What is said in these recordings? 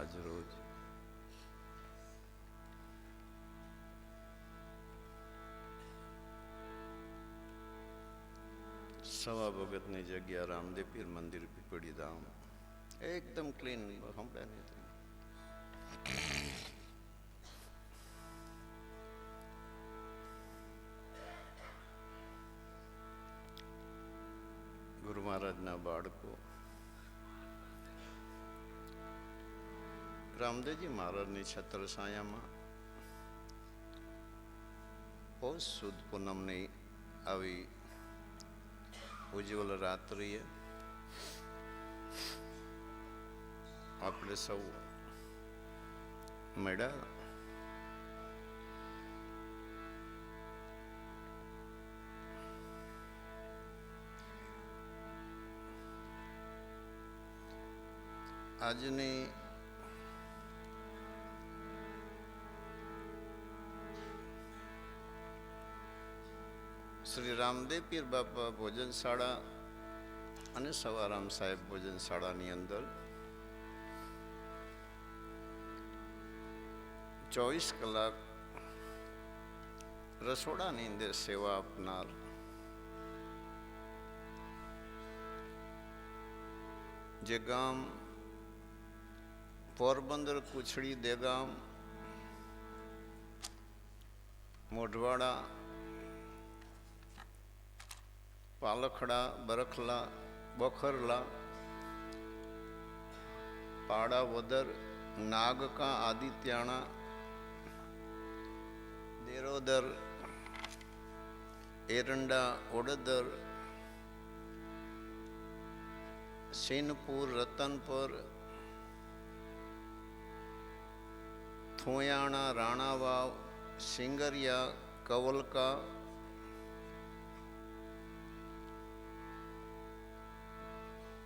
આજ રોજ સવા ભગતની જગ્યા રામદેવ પીર મંદિર પીપળી ધામ એકદમ ક્લીન સંભળાય નહીં. ગુરુ મહારાજના બાળકો રામદેવજી મહારાજની છત્રછાયામાં પૌષ સુદ પૂનમની આવી ઉજ્જવલ રાત્રિએ આપણે સૌ મળ્યા. આજની શ્રી રામદેવ પીર બાપા ભોજનશાળા અને સવારામ સાહેબ ભોજનશાળાની અંદર 24 કલાક રસોડાની અંદર સેવા આપનાર જે ગામ પોરબંદર કુછડી દેગામ મોઢવાડા પાલખડા બરખલા બખરલા પાડાવદર નાગકા આદિત્યાણા દેરોદર એરંડા ઓડદર સેનપુર રતનપર થોયાણા રાણાવાવ સિંગરિયા કવલકા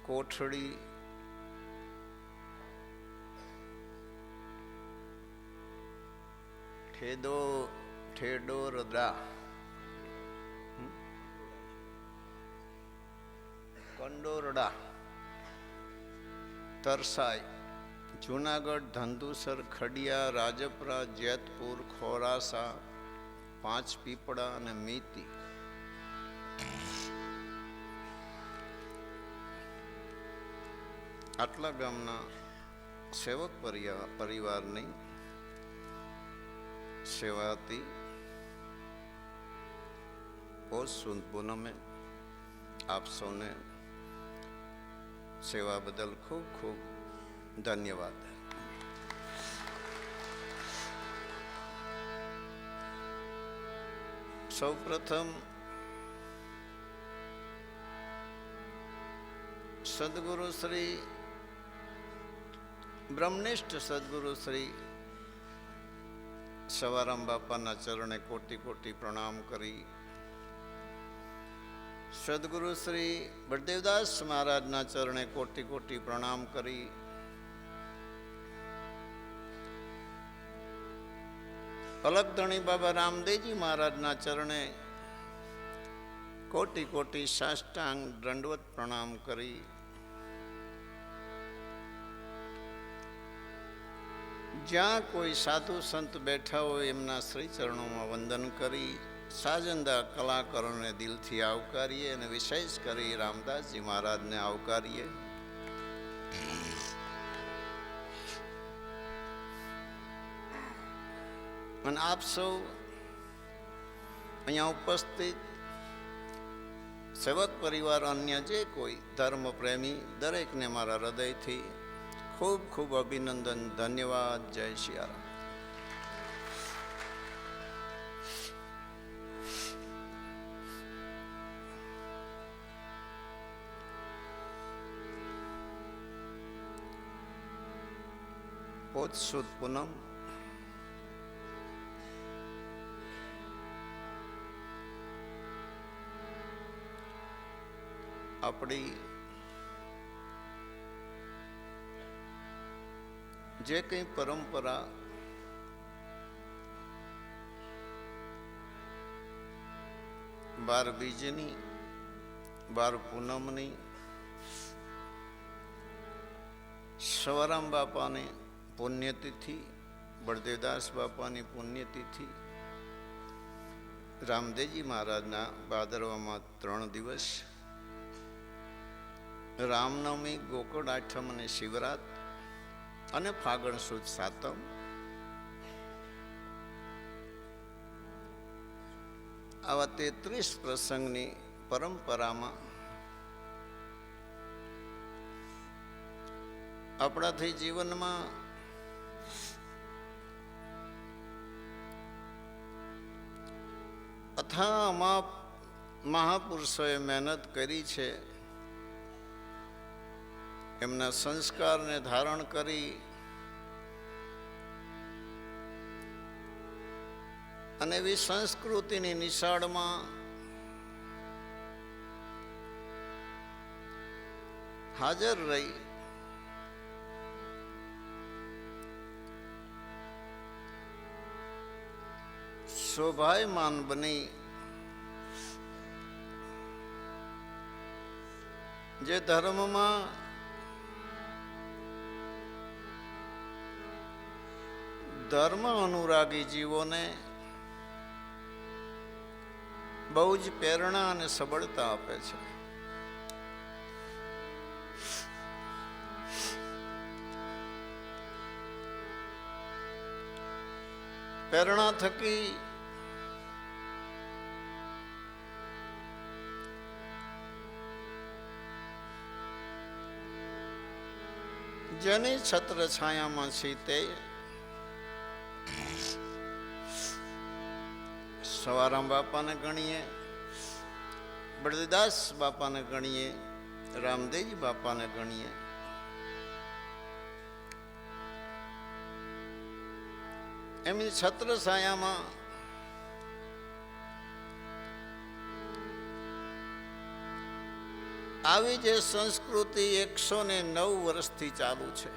કોઠડી ઠેડોરદા કંડોરડા તરસાઈ જૂનાગઢ ધંધુસર ખડિયા રાજપરા જેતપુર ખોરાસા પાંચપીપળા અને મીતી આટલા ગામના સેવક પરિવારની સેવાથી પૌષ સુદ પૂનમે આપ સૌને સેવા બદલ ખૂબ ખૂબ ધન્યવાદ. સૌ પ્રથમ સદગુરુ શ્રી બ્રહ્મનિષ્ઠ સદગુરુ શ્રી સવારામ બાપાના ચરણે કોટી કોટી પ્રણામ કરી, સદગુરુ શ્રી બળદેવદાસ મહારાજના ચરણે કોટી કોટી પ્રણામ કરી, અલગધણી બાબા રામદેવજી મહારાજના ચરણે કોટી કોટી સાષ્ટાંગ દંડવત પ્રણામ કરી, જ્યાં કોઈ સાધુ સંત બેઠા હોય એમના શ્રી ચરણોમાં વંદન કરી, સાજંદા કલાકારોને દિલથી આવકારીએ અને વિશેષ કરી રામદાસજી મહારાજને આવકારીએ. અને આપ સૌ અહીંયા ઉપસ્થિત સેવક પરિવાર અન્ય જે કોઈ ધર્મ પ્રેમી દરેકને મારા હૃદયથી ખૂબ ખૂબ અભિનંદન, ધન્યવાદ. જય સિયારામ. પૌષ સુદ પૂનમ આપણી જે કંઈ પરંપરા બાર બીજની, બાર પૂનમની, સવારામ બાપાને પુણ્યતિથિ, બળદેવદાસ બાપાની પુણ્યતિથિ, રામદેવજી મહારાજના ભાદરવામાં 3 દિવસ, રામનવમી, ગોકુળ આઠમ અને શિવરાત અને ફાગણ સુદ સાતમ. આવા 33 પ્રસંગની પરંપરામાં આપણાથી જીવનમાં અથામાં મહાપુરુષોએ મહેનત કરી છે. એમના સંસ્કારને ધારણ કરી અને એવી સંસ્કૃતિની નિશાળમાં હાજર રહી શોભાયમાન બની જે ધર્મમાં ધર્મ અનુરાગી જીવોને બહુ જ પ્રેરણા અને સબળતા આપે છે. પ્રેરણા થકી જેની છત્ર છાયામાં છે તે સવારામ બાપાને ગણીએ, બળદેવદાસ બાપાને ગણીએ, રામદેવજી બાપાને ગણીએ, એમની છત્ર છાયામાં આવી જે સંસ્કૃતિ 109 વર્ષથી ચાલુ છે,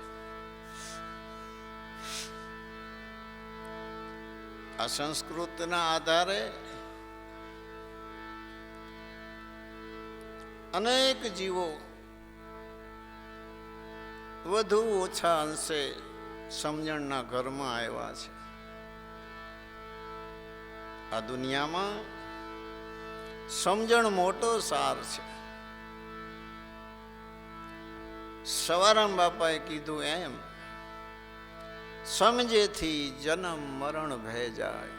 આ સંસ્કૃતિના આધારે અનેક જીવો વધુ ઓછા અંશે સમજણના ઘરમાં આવ્યા છે. આ દુનિયામાં સમજણ મોટો સાર છે. સવારામ બાપાએ કીધું એમ, સમજેથી જન્મ મરણ ભય જાય.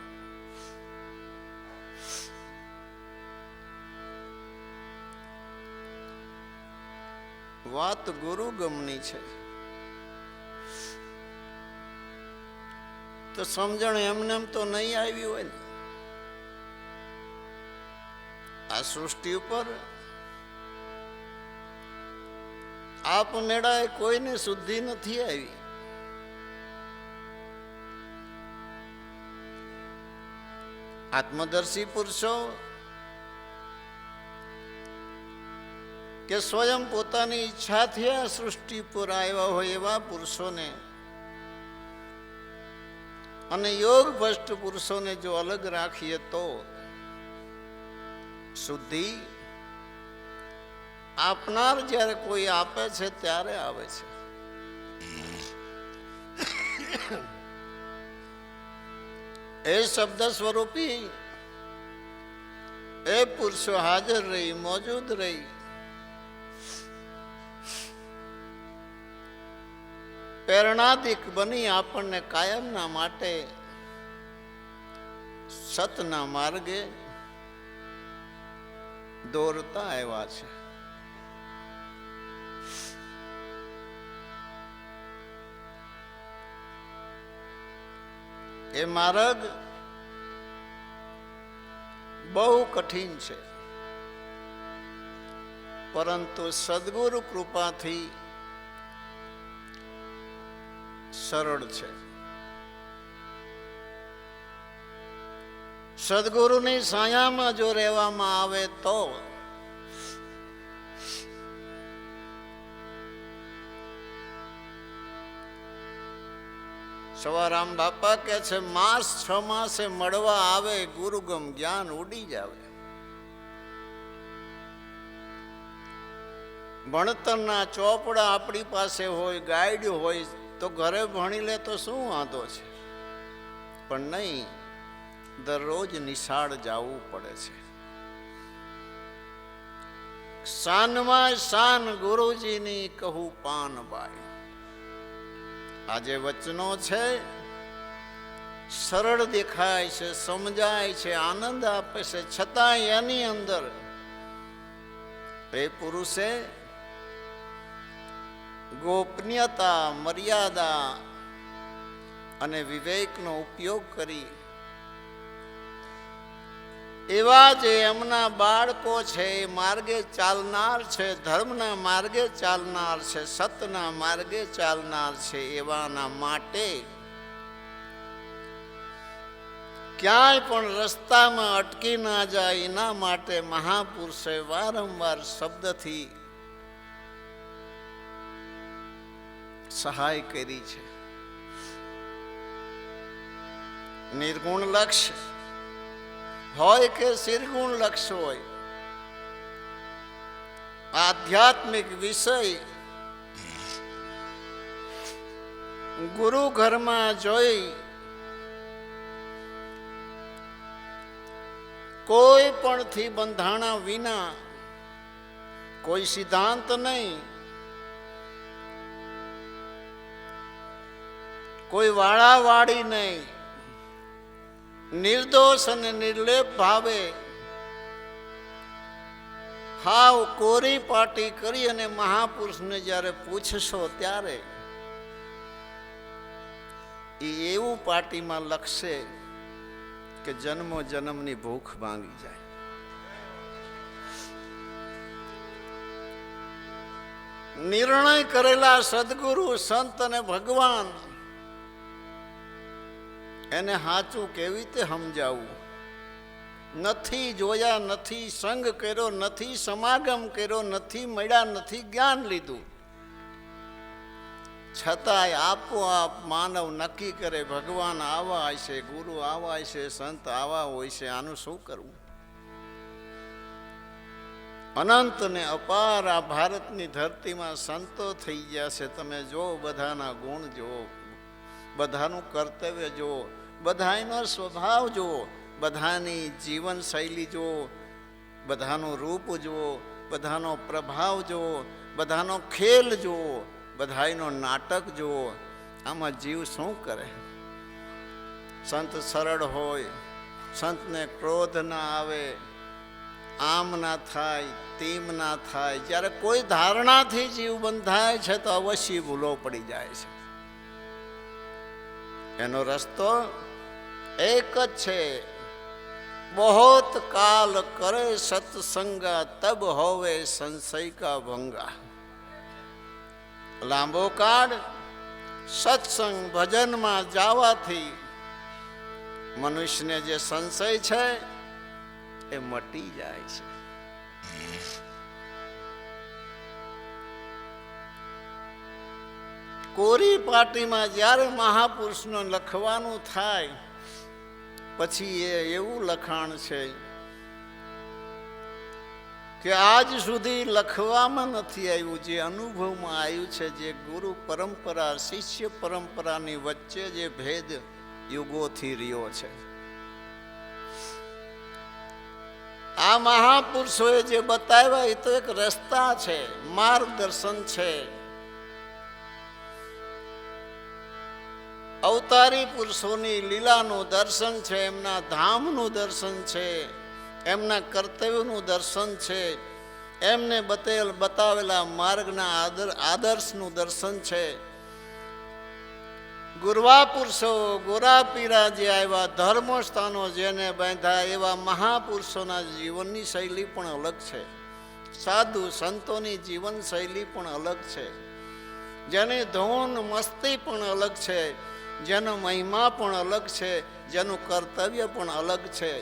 વાત ગુરુ ગમની છે તો સમજણ એમને એમ તો નહીં આવી હોય ને. આ સૃષ્ટિ ઉપર આપમેળાએ કોઈને શુદ્ધિ નથી આવી. આત્મદર્શી પુરુષો કે સ્વયં પોતાની ઈચ્છાથી આ સૃષ્ટિ પર આવ્યા હોય એવા પુરુષોને અને યોગ ભ્રષ્ટ પુરુષોને જો અલગ રાખીએ તો શુદ્ધિ આપનાર જ્યારે કોઈ આપે છે ત્યારે આવે છે. એ શબ્દ સ્વરૂપી એ પુરુષો હાજર રહી, મોજૂદ રહી, પ્રેરણાદિક બની આપણને કાયમના માટે સતના માર્ગે દોરતા આવ્યા છે. એ માર્ગ બહુ કઠિન છે, પરંતુ સદગુરુ કૃપાથી સરળ છે. સદગુરુની છાયામાં જો રહેવામાં આવે તો સવારામ બાપા કે છે, માસ 6 માસે મળવા આવે, ગુરુગમ જ્ઞાન ઉડી જાવે. ભણતરના ચોપડા આપણી પાસે હોય, ગાઈડ હોય, તો ઘરે ભણી લે તો શું વાંધો છે, પણ નહીં, દરરોજ નિશાળ જવું પડે છે. શાનમાં શાન ગુરુજીની કહું પાનબાઈ. આજે વચનો છે, સરળ દેખાય છે, સમજાય છે, આનંદ આપે છે, છતાં એની અંદર એ પુરુષે ગોપનીયતા, મર્યાદા અને વિવેકનો ઉપયોગ કરી એવા જે એમના બાળકો છે એ માર્ગે ચાલનાર છે, ધર્મના માર્ગે ચાલનાર છે, સતના માર્ગે ચાલનાર છે, એવાના માટે ક્યાંય પણ રસ્તામાં અટકી ના જાય એના માટે મહાપુરુષે વારંવાર શબ્દથી સહાય કરી છે. નિર્ગુણ લક્ષ્ય હોય કે નિર્ગુણ લક્ષ્ય હોય, આધ્યાત્મિક વિષય ગુરુ ઘરમાં જોઈ કોઈ પણ થી બંધાણા વિના, કોઈ સિદ્ધાંત નહીં, કોઈ વાળાવાળી નહીં, નિર્દોષ અને નિર્લેપ ભાવે હાવ કોરી પાટી કરી અને મહાપુરુષને જ્યારે પૂછશો ત્યારે એ એવું પાટીમાં લખશે કે જન્મો જન્મની ભૂખ ભાંગી જાય. નિર્ણય કરેલા સદગુરુ, સંત અને ભગવાન એને સાચું કેવી રીતે સમજાવવું? નથી જોયા, નથી સંગ કર્યો, નથી સમાગમ કર્યો, નથી મળ્યા, નથી જ્ઞાન લીધું, છતાંય આપોઆપ માનવ નક્કી કરે ભગવાન આવા હશે, ગુરુ આવા હશે, સંત આવા હોય છે, આનું શું કરવું? અનંત ને અપાર આ ભારતની ધરતીમાં સંતો થઈ ગયા છે. તમે જો, બધાના ગુણ જુઓ, બધાનું કર્તવ્ય જુઓ, બધાનો સ્વભાવ જુઓ, બધાની જીવન શૈલી જુઓ, બધાનું રૂપ જુઓ, બધાનો પ્રભાવ જુઓ, બધાનો ખેલ જુઓ, બધાનો નાટક જુઓ. આમાં જીવ શું કરે? સંત સરળ હોય, સંતને ક્રોધ ના આવે, આમ ના થાય, તેમ ના થાય. જ્યારે કોઈ ધારણાથી જીવ બંધાય છે તો અવશ્ય ભૂલો પડી જાય છે. એનો રસ્તો એક જ છે, બહોત કાલ કરે સત્સંગા તબ હોવે સંશય કા ભંગા. લાંબો કાળ સત્સંગ ભજનમાં જવાથી મનુષ્યને જે સંશય છે એ મટી જાય છે. કોરી પાટીમાં જ્યારે મહાપુરુષનો લખવાનું થાય પછી એ એવું લખાણ છે કે આજ સુધી લખવામાં નથી આવ્યું, જે અનુભવમાં આવ્યું છે, જે ગુરુ પરંપરા, શિષ્ય પરંપરાની વચ્ચે જે ભેદ યુગોથી રહ્યો છે. આ મહાપુરુષોએ જે બતાવ્યા એ તો એક રસ્તા છે, માર્ગદર્શન છે. અવતારી પુરુષોની લીલાનું દર્શન છે, એમના ધામનું દર્શન છે, એમના કર્તવ્યનું દર્શન છે, એમને બતાવેલા માર્ગના આદર્શનું દર્શન છે. ગુરવા પુરુષો, ગોરા પીરા જે આવ્યા, ધર્મસ્થાનો જેને બાંધ્યા, એવા મહાપુરુષોના જીવનની શૈલી પણ અલગ છે. સાધુ સંતોની જીવન શૈલી પણ અલગ છે. જેની ધૂન મસ્તી પણ અલગ છે, જેનો મહિમા પણ અલગ છે, જેનું કર્તવ્ય પણ અલગ છે.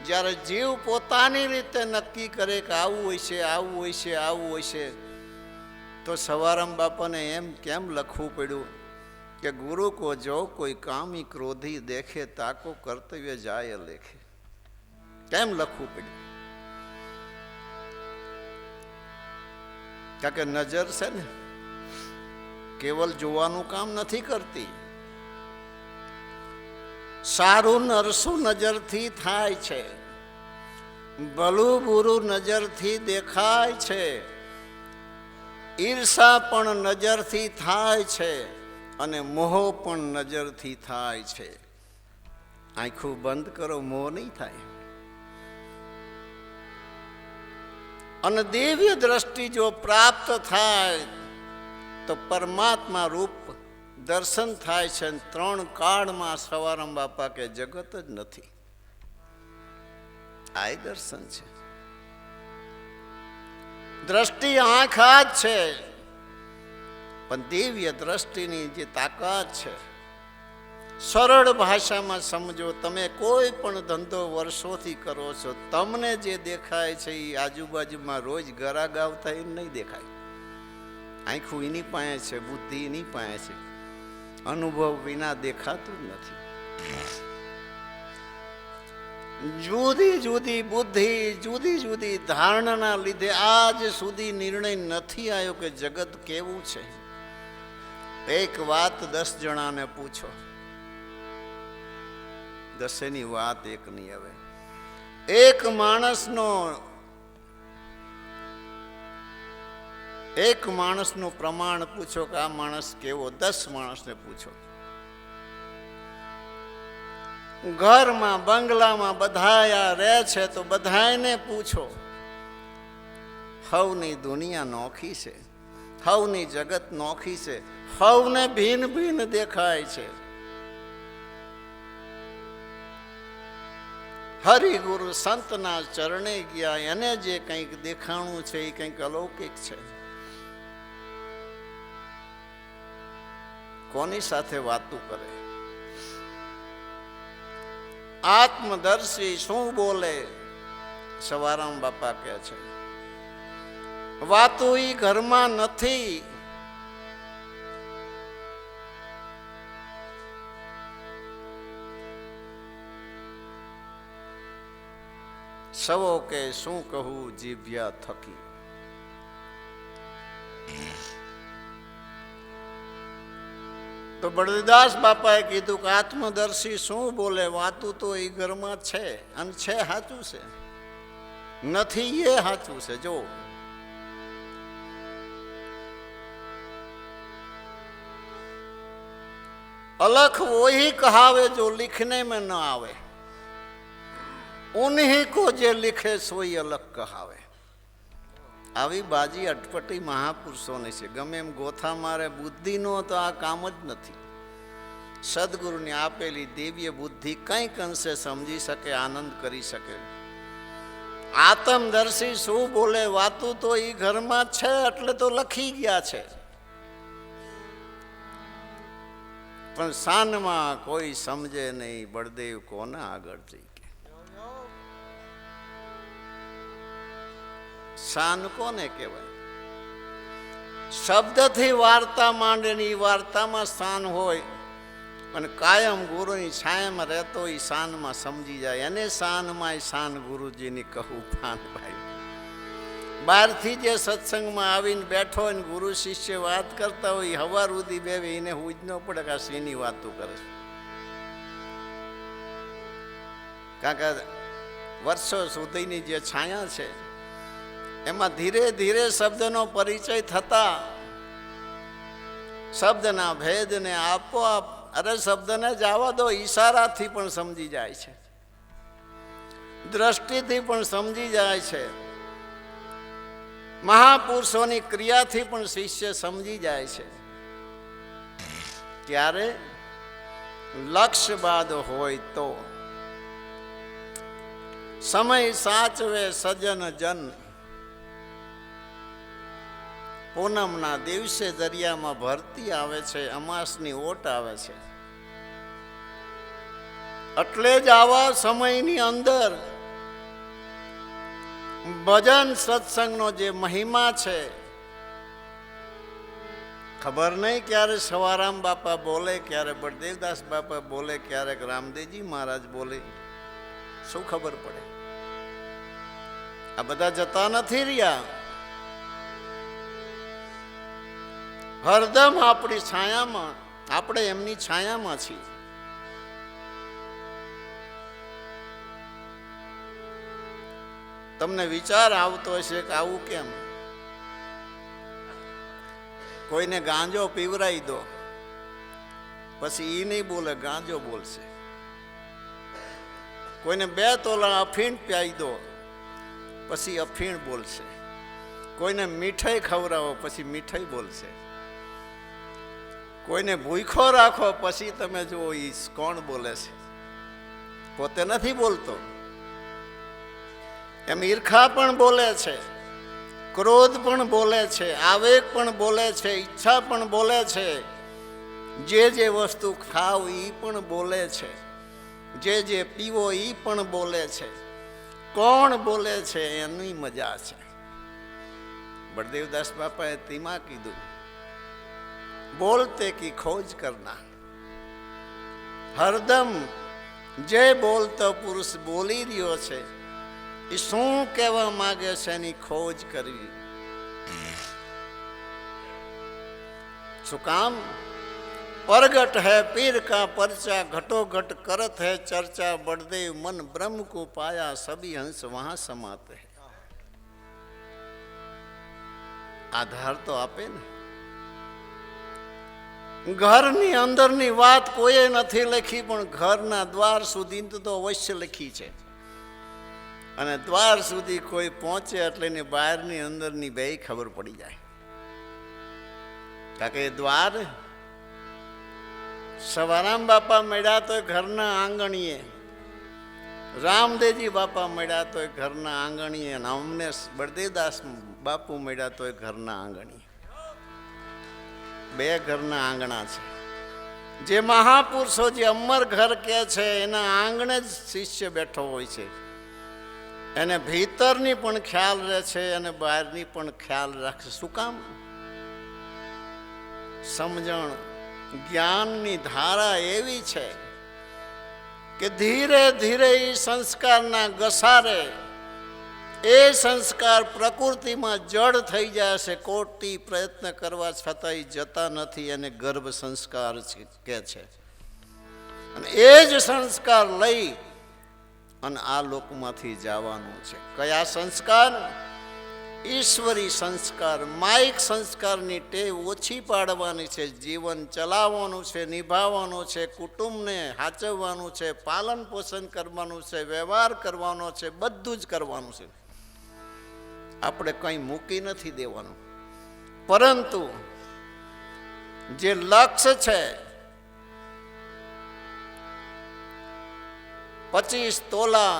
જ્યારે જીવ પોતાની રીતે નક્કી કરે કે આવું હોય છે, આવું હોય છે, આવું હોય છે, તો સવારામ બાપાને એમ કેમ લખવું પડ્યું કે ગુરુ કો જો કોઈ કામી ક્રોધી દેખે તાકો કર્તવ્ય જાય લેખે? કેમ લખવું પડ્યું? કારણ કે નજર છે ને, કેવલ જોવાનું કામ નથી કરતી. સારું નરસું નજરથી થાય છે, ભલું બુરું નજરથી દેખાય છે, ઈર્ષા પણ નજરથી થાય છે અને મોહ પણ નજરથી થાય છે. આંખું બંધ કરો, મોહ નહીં થાય. અને દિવ્ય દ્રષ્ટિ જો પ્રાપ્ત થાય તો પરમાત્મા રૂપ દર્શન થાય છે. 3 કાળમાં સવારામ બાપા કે જગત જ નથી, આ દર્શન છે. દ્રષ્ટિ આંખ આ જ છે, પણ દિવ્ય દ્રષ્ટિની જે તાકાત છે, સરળ ભાષામાં સમજો. તમે કોઈ પણ ધંધો વર્ષોથી કરો છો, તમને જે દેખાય છે એ આજુબાજુમાં રોજ ગરાગ આવતા એ નહીં દેખાય. આંખું એની પાસે છે, બુદ્ધિ એની પાસે છે, અનુભવ વિના દેખાતું જ નથી. જુદી જુદી બુદ્ધિ, જુદી જુદી ધારણાના લીધે આજ સુધી નિર્ણય નથી આવ્યો કે જગત કેવું છે. એક વાત 10 જણાને પૂછો, 10ની વાત એક નહીં આવે. એક માણસનું પ્રમાણ પૂછો કે આ માણસ કેવો, 10 માણસને પૂછો. ઘરમાં બંગલામાં બધાયા રહે છે તો બધાને પૂછો, હવની દુનિયા નોખી છે, હવની જગત નોખી છે, હવને ભિન્ન ભિન્ન દેખાય છે. હરિગુરુ સંતના ચરણે ગયા, એને જે કંઈક દેખાણું છે એ કંઈક અલૌકિક છે. કોની સાથે વાતું કરે? આત્મદર્શી શું બોલે? સવારામ બાપા કહે છે, વાતું ઈ ઘરમાં નથી, સવો કે શું કહું જીભ્યા થકી. તો બળદાસ બાપાએ કીધું કે આત્મદર્શી શું બોલે? વાતું તો એ ઘરમાં છે, અને છે સાચું છે, નથી એ સાચું છે. જો अलख वही कहावे जो लिखने में न आवे, उन्हीं को जे लिखे सोई अलग कहावे. આવી બાજી અટપટી મહાપુરુષોની છે. ગમે એમ ગોથા મારે, બુદ્ધિનો તો આ કામ જ નથી. સદગુરુની આપેલી દિવ્ય બુદ્ધિ કંઈક અંશે સમજી શકે, આનંદ કરી શકે. આત્મદર્શી શું બોલે? વાતું તો એ ઘરમાં છે એટલે તો લખી ગયા છે, પણ શાનમાં કોઈ સમજે નહીં. બળદેવ કોના આગળ જઈ કે શાન કોને કહેવાય? શબ્દથી વાર્તા માંડેની વાર્તામાં શાન હોય, અને કાયમ ગુરુની છાયામાં રહેતો એ શાનમાં સમજી જાય. એને શાનમાં શાન ગુરુજીની કહું ફાન ભાઈ. બહારથી જે સત્સંગમાં આવીને બેઠો હોય ને ગુરુ શિષ્ય વાત કરતા હોય, હવાર સુધી બેવે, એને હું જ ન પડે કે આ શેની વાતો કરે છે. કારણ કે વર્ષો સુધીની જે છાયા છે એમાં ધીરે ધીરે શબ્દનો પરિચય થતા શબ્દના ભેદને આપોઆપ, અરે શબ્દને જવા દો, ઈશારાથી પણ સમજી જાય છે, દ્રષ્ટિથી પણ સમજી જાય છે, મહાપુરુષોની ક્રિયાથી પણ શિષ્ય સમજી જાય છે. ત્યારે લક્ષ્ય બાદ હોય તો સમય સાચવે સજ્જન જન. પૂનમના દિવસે દરિયામાં ભરતી આવે છે, અમાસની ઓટ આવે છે, એટલે જ આવા સમયની અંદર ભજન સત્સંગનો જે મહિમા છે, ખબર નહીં ક્યારે સવારામ બાપા બોલે, ક્યારે બળદેવદાસ બાપા બોલે, ક્યારેક રામદેવજી મહારાજ બોલે, શું ખબર પડે? આ બધા જતા નથી રહ્યા. હરદમ આપણી છાયામાં, આપણે એમની છાયામાં છીએ. તમને વિચાર આવતો હશે કે આવું કેમ? કોઈને ગાંજો પીવરાઈ દો, પછી ઈ નહીં બોલે, ગાંજો બોલશે. કોઈને 2 તોલા અફીણ પ્યાઈ દો, પછી અફીણ બોલશે. કોઈને મીઠાઈ ખવડાવો, પછી મીઠાઈ બોલશે. કોઈને ભૂખો રાખો, પછી તમે જુઓ ઈ કોણ બોલે છે. પોતે નથી બોલતો. એમ ઈર્ખા પણ બોલે છે, ક્રોધ પણ બોલે છે, આવેગ પણ બોલે છે, ઈચ્છા પણ બોલે છે. જે વસ્તુ ખાવ એ પણ બોલે છે, જે પીવો એ પણ બોલે છે. કોણ બોલે છે એની મજા છે. બળદેવદાસ બાપાએ તેમાં કીધું, બોલતે કી ખોજ કરના. હરદમ જે બોલતો પુરુષ બોલી રહ્યો છે એ શું કહેવા માંગે છે એની ખોજ કરવી. શું કામ? प्रगट है पीर का परचा, घटो घट करत है चर्चा. बड़देव मन ब्रह्म को पाया, सभी हंस वहां समाते हैं. आधार तो आपे ने. ઘરની અંદરની વાત કોઈએ નથી લખી, પણ ઘરના દ્વાર સુધી તો અવશ્ય લખી છે. અને દ્વાર સુધી કોઈ પહોંચે એટલે એની બહારની અંદરની બે ખબર પડી જાય. કારણ કે દ્વાર સવારામ બાપા મળ્યા તો ઘરના આંગણીએ, રામદેવજી બાપા મળ્યા તો ઘરના આંગણીએ, અને અમને બળદેવદાસ બાપુ મળ્યા તો ઘરના આંગણીએ. 2 ઘરના આંગણા છે. જે મહાપુરુષો જે અમર ઘર કે છે એના આંગણે જ શિષ્ય બેઠો હોય છે. એને ભીતરની પણ ખ્યાલ રહે છે અને બહારની પણ ખ્યાલ રાખશે. શું કામ? સમજણ, જ્ઞાનની ધારા એવી છે કે ધીરે ધીરે એ સંસ્કારના ઘસારે એ સંસ્કાર પ્રકૃતિમાં જડ થઈ જાય છે. કોટી પ્રયત્ન કરવા છતાંય જતા નથી. એને ગર્ભ સંસ્કાર કે છે. અને એ જ સંસ્કાર લઈ અને આ લોકમાંથી જવાનું છે. કયા સંસ્કાર? ઈશ્વરી સંસ્કાર. માયિક સંસ્કારની ટેવ ઓછી પાડવાની છે. જીવન ચલાવવાનું છે, નિભાવવાનું છે, કુટુંબને સાચવવાનું છે, પાલન પોષણ કરવાનું છે, વ્યવહાર કરવાનો છે, બધું જ કરવાનું છે. આપણે કંઈ મૂકી નથી દેવાનું. પરંતુ જે લક્ષ્ય છે 25 તોલા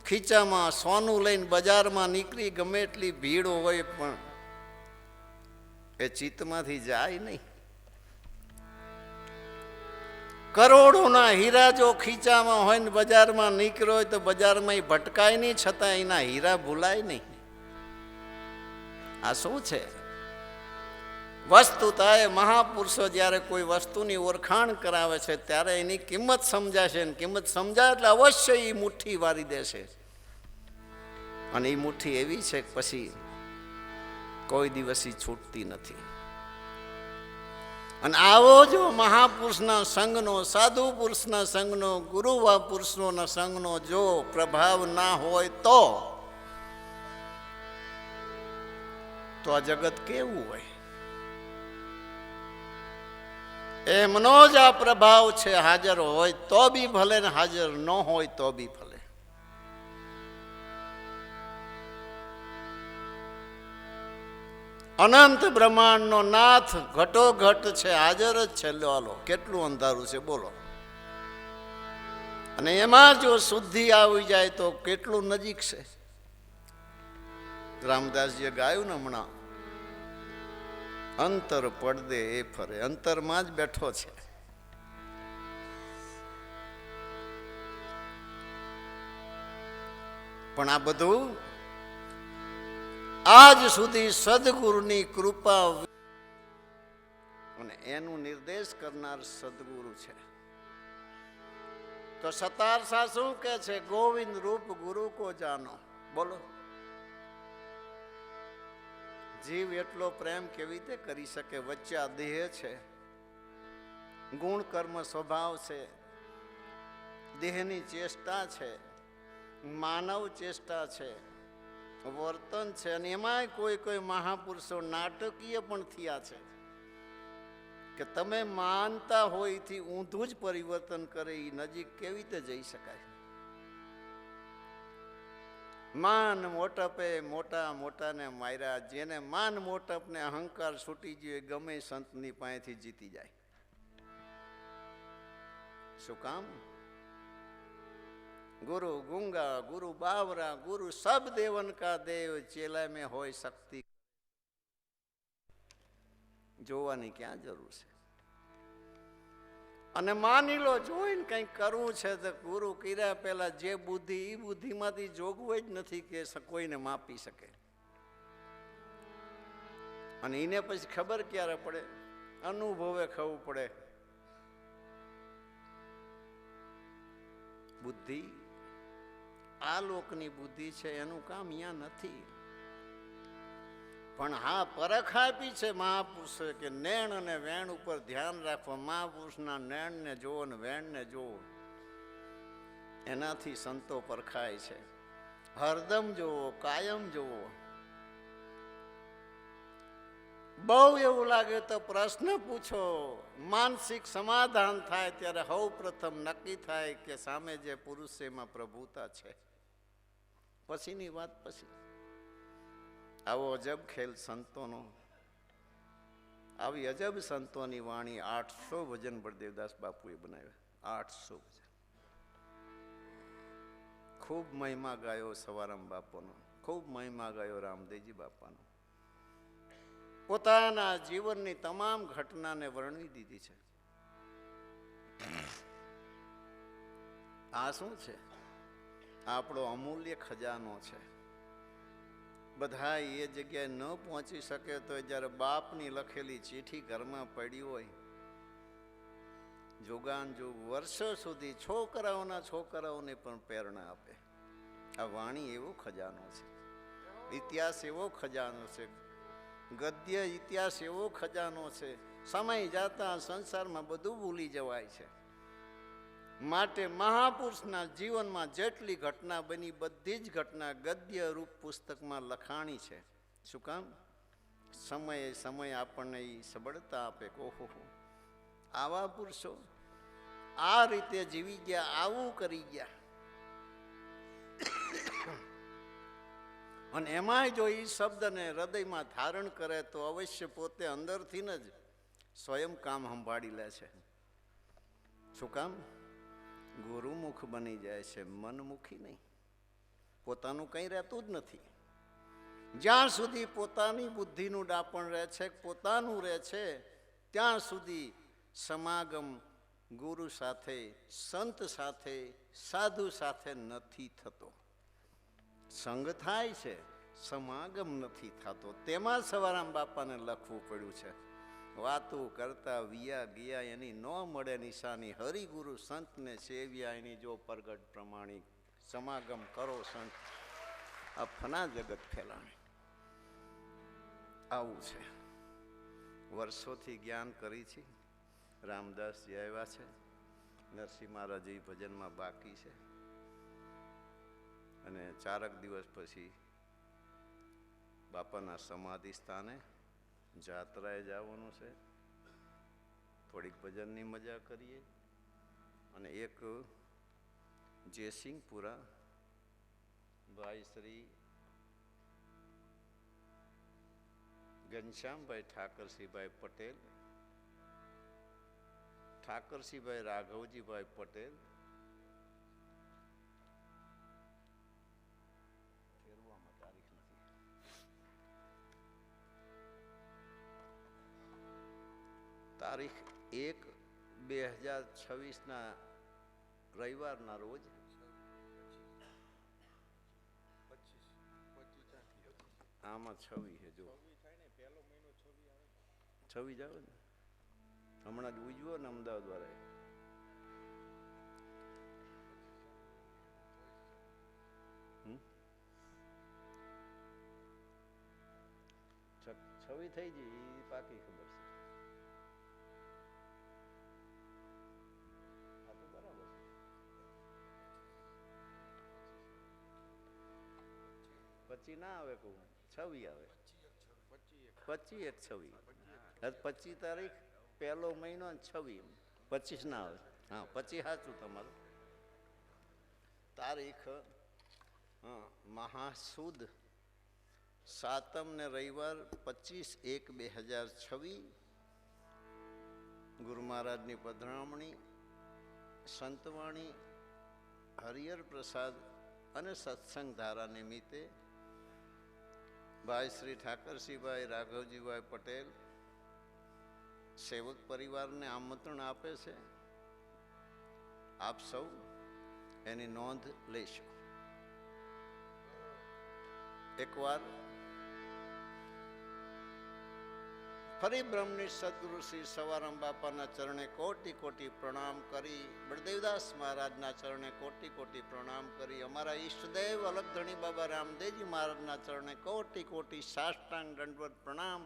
ખીચામાં સોનું લઈને બજારમાં નીકળી, ગમે એટલી ભીડ હોય પણ એ ચિત્તમાંથી જાય નહીં. કરોડોના હીરા જો ખીચામાં હોય ને બજારમાં નીકળ્યો હોય તો બજારમાં એ ભટકાય નહીં, છતાં એના હીરા ભૂલાય નહીં. આ શું છે? વસ્તુતા એ મહાપુરુષો જ્યારે કોઈ વસ્તુની ઓળખાણ કરાવે છે ત્યારે એની કિંમત સમજાશે. ને કિંમત સમજાય એટલે અવશ્ય એ મુઠ્ઠી વારી દેશે. અને એ મુઠ્ઠી એવી છે કે પછી કોઈ દિવસ છૂટતી નથી. અને આવો જો મહાપુરુષના સંગનો, સાધુ પુરુષના સંગનો, ગુરુવા પુરુષોના સંગનો જો પ્રભાવ ના હોય તો આ જગત કેવું હોય? એમનો જ આ પ્રભાવ છે. હાજર હોય તો બી ભલે ને હાજર ન હોય તો બી ભલે. અનંત બ્રહ્માંડનો નાથ ઘટોઘટ છે, હાજર જ છે. લો કેટલું અંધારું છે બોલો. અને એમાં જો શુદ્ધિ આવી જાય તો કેટલું નજીક છે. રામદાસજીએ ગાયું ને હમણાં, અંતર પડદે એ ફરે. અંતરમાં જ બેઠો છે. પણ આ બધું આજ સુધી સદગુરુની કૃપા અને એનું નિર્દેશ કરનાર સદગુરુ છે. તો સતારસા શું કે છે? ગોવિંદ રૂપ ગુરુ કો જાનો. બોલો. જીવ એટલો પ્રેમ કેવી રીતે કરી શકે? વચ્ચે આ દેહ છે, ગુણ કર્મ સ્વભાવ છે, દેહની ચેષ્ટા છે, માનવ ચેષ્ટા છે, વર્તન છે, અને એમાંય કોઈ મહાપુરુષો નાટકીય પણ થયા છે કે તમે માનતા હોય થી ઊંધું જ પરિવર્તન કરે. એ નજીક કેવી રીતે જઈ શકાય? માન મોટપે મોટા મોટાને માર્યા. જેને માન મોટપ ને અહંકાર છૂટી ગયો ગમે સંતની પાસેથી જીતી જાય. શું કામ? ગુરુ ગુંગા, ગુરુ બાવરા, ગુરુ સબ દેવન કા દેવ, ચેલા में હોય શક્તિ. જોવાની ક્યાં જરૂર છે? અને માની લો જોઈને કંઈક કરવું છે તો ગુરુ કર્યા પહેલા જે બુદ્ધિ, એ બુદ્ધિમાંથી જોગવું જ નથી કે કોઈને માપી શકે. અને એને પછી ખબર ક્યારે પડે? અનુભવે ખબર પડે. બુદ્ધિ આ લોકની બુદ્ધિ છે, એનું કામ અહીંયા નથી. પણ હા, પરખ આપી છે મહાપુરુષે કે નેણ અને વેણ ઉપર ધ્યાન રાખવા. મહાપુરુષના નેણ ને જોવો ને વેણ ને જોવો, એનાથી સંતો પરખાય છે. હરદમ જોવો, કાયમ જોવો. બહુ એવું લાગે તો પ્રશ્ન પૂછો, માનસિક સમાધાન થાય ત્યારે સૌ પ્રથમ નક્કી થાય કે સામે જે પુરુષ છે એમાં પ્રભુતા છે. પછીની વાત પછી. આવો અજબ ખેલ સંતોનો, આવી અજબ સંતોની વાણી. 800 ભજન બળદેવદાસ બાપુએ બનાવ્યા. 800 ભજન. ખૂબ મહિમા ગાયો સવારામ બાપાનો, ખૂબ મહિમા ગાયો રામદેવજી બાપાનો. પોતાના જીવનની તમામ ઘટનાને વર્ણવી દીધી છે. આ શું છે? આપણો અમૂલ્ય ખજાનો છે. બધા એ જગ્યાએ ન પહોંચી શકે તો જ્યારે બાપની લખેલી ચીઠી ઘરમાં પડી હોય, જોગાન જોગ વર્ષો સુધી છોકરાઓને પણ પ્રેરણા આપે. આ વાણી એવો ખજાનો છે. ઇતિહાસ એવો ખજાનો છે. ગદ્ય ઇતિહાસ એવો ખજાનો છે. સમય જાતા સંસારમાં બધું ભૂલી જવાય છે. માટે મહાપુરુષના જીવનમાં જેટલી ઘટના બની, બધી જ ઘટના ગદ્ય રૂપ પુસ્તકમાં લખાણી છે. શું કામ? સમય આપણને એ સબળતા આપે. ઓહો, આવા પુરુષો આ રીતે જીવી ગયા, આવું કરી ગયા. અને એમાંય જો એ શબ્દને હૃદયમાં ધારણ કરે તો અવશ્ય પોતે અંદરથી જ સ્વયં કામ સંભાળી લે છે. શું કામ? ગુરુમુખ બની જાય છે, મનમુખી નહીં. પોતાનું કંઈ રહેતું જ નથી. જ્યાં સુધી પોતાની બુદ્ધિનું ડાપણ રહે છે, પોતાનું રહે છે, ત્યાં સુધી સમાગમ ગુરુ સાથે, સંત સાથે, સાધુ સાથે નથી થતો. સંગ થાય છે, સમાગમ નથી થતો. તેમાં સવારામ બાપાને લખવું પડ્યું છે. વાતું કરતા વિયા ગયા એની ન મળે નિશાની. હરિગુરુ સંતને સેવ્યા એની જો પ્રગટ પ્રમાણિક. સમાગમ કરો સંત, આ ફના જગત ફેલાણી. આવું છે. વર્ષોથી જ્ઞાન કરી છે. રામદાસજી આવ્યા છે, નરસિંહ મહારાજ ભજનમાં બાકી છે, અને 4 દિવસ પછી બાપાના સમાધિ સ્થાને જાત્રાએ જવાનું છે. થોડીક ભજનની મજા કરીએ અને એક જયસિંહપુરા ભાઈ શ્રી ઘનશ્યામભાઈ ઠાકરસિંહભાઈ પટેલ, ઠાકરસિંહભાઈ રાઘવજીભાઈ પટેલ, તારીખ 1/2026 રવિવારના રોજ આમાં 26 છે. જો 26 જાવ ને, હમણાં જ ઉજવો ને અમદાવાદ વાળા. છવી થઈ ગઈ એ પાકી ખબર છે. આ તો બરાબર છે. પછી ના આવે કહું, છવી આવે. 25/1/26. 25 તારીખ 1લો મહિનો 26, 25 ના આવે. હા 25 સાચું તમારું. તારીખ મહાસુદ સાતમ ને રવિવાર 25/1/2026. ગુરુ મહારાજની પધરામણી, સંતવાણી, હરિહર પ્રસાદ અને સત્સંગ ધારા નિમિત્તે ભાઈ શ્રી ઠાકરસિંહભાઈ રાઘવજીભાઈ પટેલ સેવક પરિવારને આમંત્રણ આપે છે. આપ સૌ એની નોંધ લેશો. એકવાર ફરી બ્રહ્મનિષ્ઠ સદગુરુ શ્રી સવારામ બાપાના ચરણે કોટી કોટી પ્રણામ કરી, બળદેવદાસ મહારાજના ચરણે કોટી કોટી પ્રણામ કરી, અમારા ઈષ્ટદેવ અલગધણી બાબા રામદેવજી મહારાજના ચરણે કોટી કોટી સાષ્ટાંગ દંડવત પ્રણામ,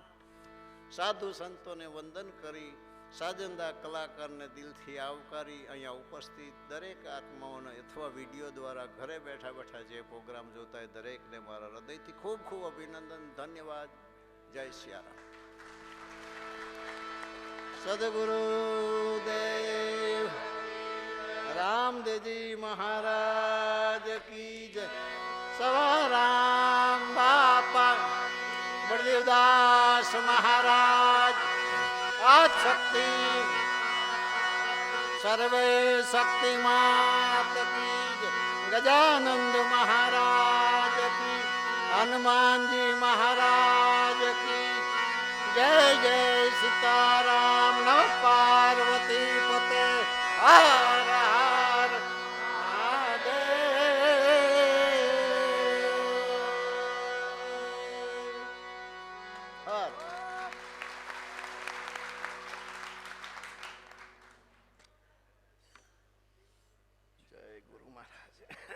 સાધુ સંતોને વંદન કરી, સાજંદા કલાકારને દિલથી આવકારી, અહીંયા ઉપસ્થિત દરેક આત્માઓને અથવા વિડીયો દ્વારા ઘરે બેઠા બેઠા જે પ્રોગ્રામ જોતા હોય દરેકને મારા હૃદયથી ખૂબ ખૂબ અભિનંદન, ધન્યવાદ. જય સિયારામ. સદગુરુદેવ રામદેવજી મહારાજ કી જય. સવારામ બાપા બળદેવદાસ મહારાજ આદિશક્તિ સર્વે શક્તિ માત કી જય. ગજાનંદ મહારાજ કી, હનુમાનજી મહારાજ કી જય. જય સીતારામ. નમઃ પાર્વતી પતે.